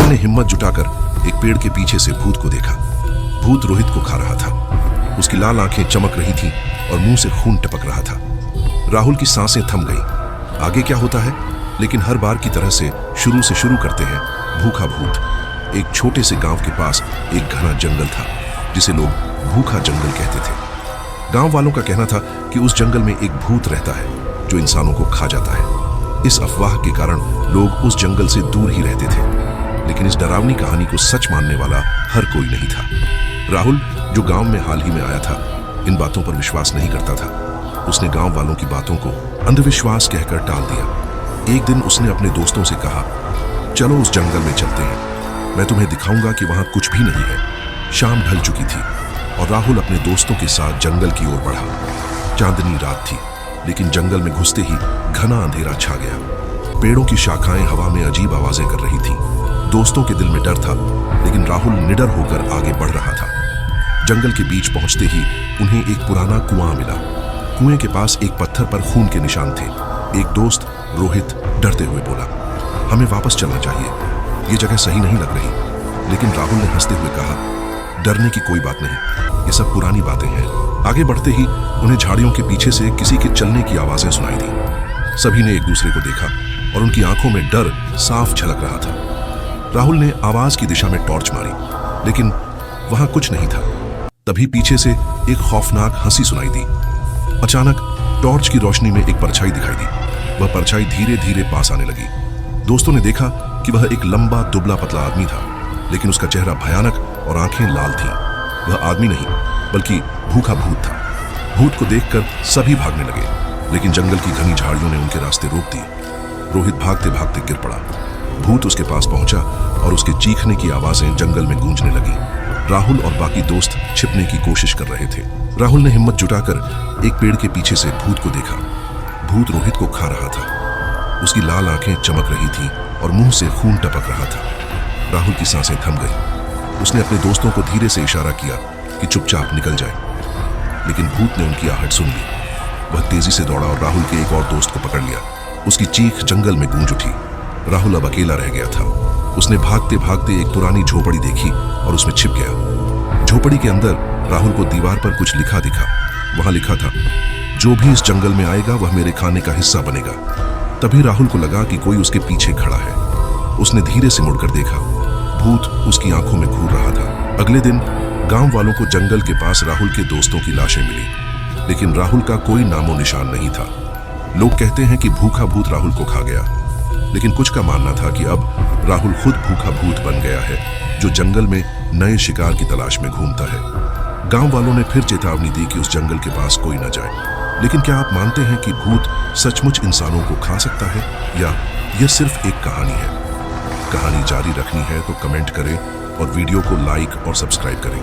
ने हिम्मत जुटाकर एक पेड़ के पीछे से भूत को देखा। भूत रोहित को खा रहा था। उसकी लाल आंखें चमक रही थीं और मुंह से खून टपक रहा था। राहुल की सांसें थम गईं। आगे क्या होता है, लेकिन हर बार की तरह से शुरू करते हैं। भूखा भूत। एक छोटे से गांव के पास एक घना जंगल था जिसे लोग भूखा जंगल कहते थे। गांव वालों का कहना था कि उस जंगल में एक भूत रहता है जो इंसानों को खा जाता है। इस अफवाह के कारण लोग उस जंगल से दूर ही रहते थे। लेकिन इस डरावनी कहानी को सच मानने वाला हर कोई नहीं था। राहुल, जो गांव में हाल ही में आया था, इन बातों पर विश्वास नहीं करता था। उसने गांव वालों की बातों को अंधविश्वास कहकर टाल दिया। एक दिन उसने अपने दोस्तों से कहा, चलो उस जंगल में चलते हैं, मैं तुम्हें दिखाऊंगा कि वहां कुछ भी नहीं है। शाम ढल चुकी थी और राहुल अपने दोस्तों के साथ जंगल की ओर बढ़ा। चांदनी रात थी, लेकिन जंगल में घुसते ही घना अंधेरा छा गया। पेड़ों की शाखाएं हवा में अजीब आवाजें कर रही थीं। दोस्तों के दिल में डर था, लेकिन राहुल निडर होकर आगे बढ़ रहा था। जंगल के बीच पहुंचते ही उन्हें एक पुराना कुआं मिला। कुएं के पास एक पत्थर पर खून के निशान थे। एक दोस्त, रोहित, डरते हुए बोला, हमें वापस चलना चाहिए, ये जगह सही नहीं लग रही। लेकिन राहुल ने हंसते हुए कहा, डरने की कोई बात नहीं, ये सब पुरानी बातें हैं। आगे बढ़ते ही उन्हें झाड़ियों के पीछे से किसी के चलने की आवाजें सुनाई दी। सभी ने एक दूसरे को देखा और उनकी आंखों में डर साफ झलक रहा था। राहुल ने आवाज की दिशा में टॉर्च मारी, लेकिन वहां कुछ नहीं था। तभी पीछे से एक खौफनाक हंसी सुनाई दी। अचानक टॉर्च की रोशनी में एक परछाई दिखाई दी। वह परछाई धीरे धीरे पास आने लगी। दोस्तों ने देखा कि वह एक लंबा दुबला पतला आदमी था, लेकिन उसका चेहरा भयानक और आंखें लाल थीं। वह आदमी नहीं, बल्कि भूखा भूत था। भूत को देखकर सभी भागने लगे, लेकिन जंगल की घनी झाड़ियों ने उनके रास्ते रोक दिए। रोहित भागते भागते गिर पड़ा। भूत उसके पास पहुंचा और उसके चीखने की आवाजें जंगल में गूंजने लगी। राहुल और बाकी दोस्त छिपने की कोशिश कर रहे थे। राहुल ने हिम्मत जुटाकर एक पेड़ के पीछे से भूत को देखा। भूत रोहित को खा रहा था। उसकी लाल आंखें चमक रही थीं और मुंह से खून टपक रहा था। राहुल की सांसें थम गई। उसने अपने दोस्तों को धीरे से इशारा किया कि चुपचाप निकल जाए, लेकिन भूत ने उनकी आहट सुन ली। वह तेजी से दौड़ा और राहुल के एक और दोस्त को पकड़ लिया। उसकी चीख जंगल में गूंज उठी। राहुल अब अकेला रह गया था। उसने भागते भागते एक पुरानी झोपड़ी देखी और उसमें छिप गया। झोपड़ी के अंदर राहुल को दीवार पर कुछ लिखा दिखा। वहां लिखा था, जो भी इस जंगल में आएगा वह मेरे खाने का हिस्सा बनेगा। तभी राहुल को लगा कि कोई उसके पीछे खड़ा है। उसने धीरे से मुड़कर देखा। भूत उसकी आंखों में घूर रहा था। अगले दिन गांव वालों को जंगल के पास राहुल के दोस्तों की लाशें मिली, लेकिन राहुल का कोई नामो निशान नहीं था। लोग कहते हैं कि भूखा भूत राहुल को खा गया, लेकिन कुछ का मानना था कि अब राहुल खुद भूखा भूत बन गया है, जो जंगल में नए शिकार की तलाश में घूमता है। गांव वालों ने फिर चेतावनी दी कि उस जंगल के पास कोई न जाए। लेकिन क्या आप मानते हैं कि भूत सचमुच इंसानों को खा सकता है, या यह सिर्फ एक कहानी है? कहानी जारी रखनी है तो कमेंट करें और वीडियो को लाइक और सब्सक्राइब करें।